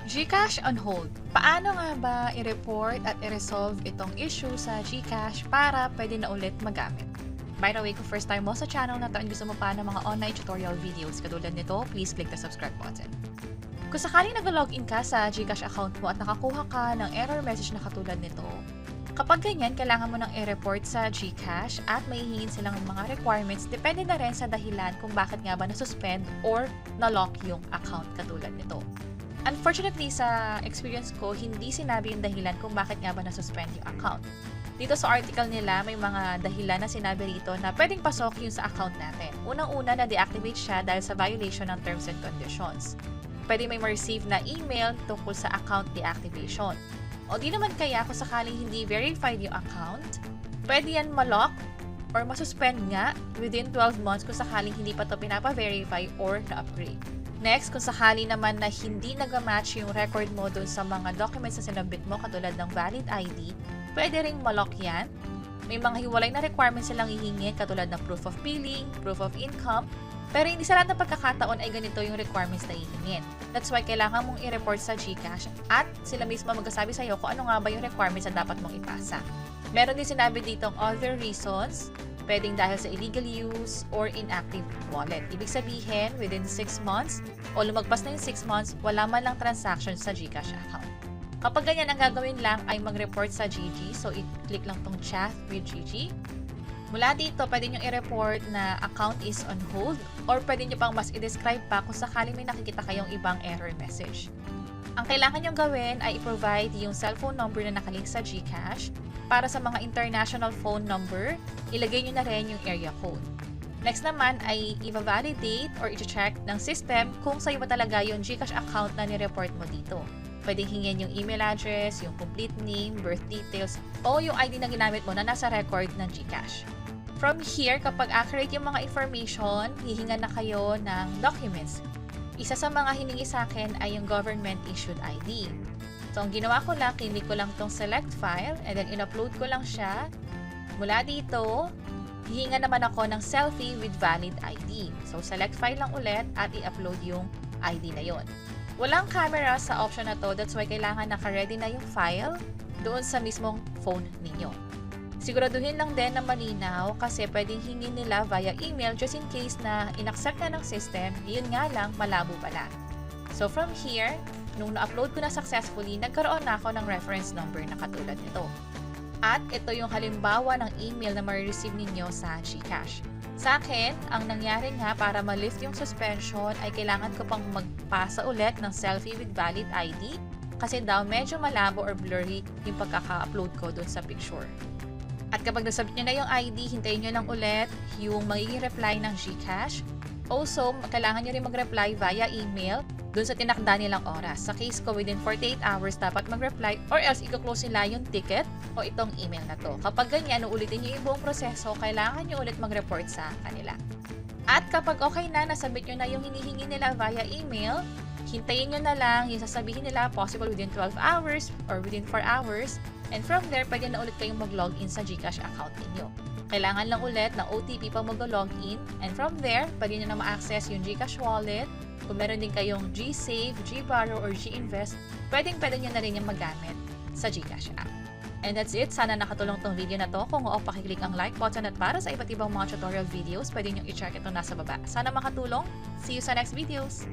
GCash on hold. Paano nga ba i-report at i-resolve itong issue sa GCash para pwede na ulit magamit? By the way, kung first time mo sa channel na to and gusto mo pa ng mga online tutorial videos katulad nito, please click the subscribe button. Kung sakaling nag-login ka sa GCash account mo at nakakuha ka ng error message na katulad nito, kapag ganyan, kailangan mo nang i-report sa GCash at mahihingin silang mga requirements depende na rin sa dahilan kung bakit nga ba na-suspend or na-lock yung account katulad nito. Unfortunately, sa experience ko, hindi sinabi yung dahilan kung bakit nga ba na-suspend yung account. Dito sa article nila, may mga dahilan na sinabi rito na pwedeng pasok yung sa account natin. Unang-una, na-deactivate siya dahil sa violation ng terms and conditions. Pwede may ma-receive na email tungkol sa account deactivation. O di naman kaya kung sakaling hindi verified yung account, pwede yan ma-lock or ma-suspend nga within 12 months kung sakaling hindi pa ito pinapa-verify or na-upgrade. Next, kung sakali naman na hindi nag-match yung record mo dun sa mga documents na sinabit mo katulad ng valid ID, pwede ring ma-lock yan. May mga hiwalay na requirements silang hihingin katulad ng proof of billing, proof of income, pero hindi sa lahat ng pagkakataon ay ganito yung requirements na hihingin. That's why kailangan mong i-report sa GCash at sila mismo magsasabi sa'yo kung ano nga ba yung requirements na dapat mong ipasa. Meron din sinabi ditong other reasons, pwedeng dahil sa illegal use or inactive wallet. Ibig sabihin, within 6 months o lumagpas na yung 6 months, wala man lang transaction sa GCash account. Kapag ganyan, ang gagawin lang ay mag-report sa GG. So, i-click lang tong chat with GG. Mula dito, pwede nyo i-report na account is on hold or pwede nyo pang mas i-describe pa kung sakaling may nakikita kayong ibang error message. Ang kailangan nyo gawin ay i-provide yung cellphone number na nakalink sa GCash. Para sa mga international phone number, ilagay nyo na rin yung area code. Next naman ay i-validate or i-check ng system kung sa'yo ba talaga yung GCash account na ni-report mo dito. Pwedeng hingin yung email address, yung complete name, birth details, o yung ID na ginamit mo na nasa record ng GCash. From here, kapag accurate yung mga information, hihingan na kayo ng documents. Isa sa mga hiningi sa akin ay yung government-issued ID. So, ang ginawa ko lang, click ko lang tong select file and then in-upload ko lang siya. Mula dito, hihinga naman ako ng selfie with valid ID. So, select file lang ulit at i-upload yung ID na yon. Walang camera sa option na to, that's why kailangan naka-ready na yung file doon sa mismong phone ninyo. Siguraduhin lang din na malinaw kasi pwedeng hingin nila via email just in case na in-accept na ng system, yun nga lang, malabo pala. So, from here, nung na-upload ko na successfully, nagkaroon na ako ng reference number na katulad nito. At ito yung halimbawa ng email na ma-receive ninyo sa GCash. Sa akin, ang nangyari nga para ma-lift yung suspension ay kailangan ko pang magpasa ulit ng selfie with valid ID kasi daw medyo malabo or blurry yung pagkaka-upload ko dun sa picture. At kapag nasubmit nyo na yung ID, hintayin nyo lang ulit yung magiging reply ng GCash. Also, kailangan nyo rin mag-reply via email dun sa tinakda nilang oras. Sa case ko, within 48 hours dapat mag-reply or else i-close nila yung ticket o itong email na to. Kapag ganyan, uulitin nyo yung buong proseso, kailangan nyo ulit mag-report sa kanila. At kapag okay na, nasubmit nyo na yung hinihingi nila via email, hintayin nyo na lang yung sasabihin nila possible within 12 hours or within 4 hours. And from there, pwede na ulit kayong mag-login sa GCash account ninyo. Kailangan lang ulit na OTP pang mag-login. And from there, pwede nyo na ma-access yung GCash wallet. Kung meron din kayong GSave, GBarrow, or GInvest, pwede nyo na rin yung magamit sa GCash app. And that's it. Sana nakatulong tong video na to. Kung oo, pakiclick ang like button at para sa iba't ibang mga tutorial videos, pwede nyo i-check ito nasa baba. Sana makatulong. See you sa next videos!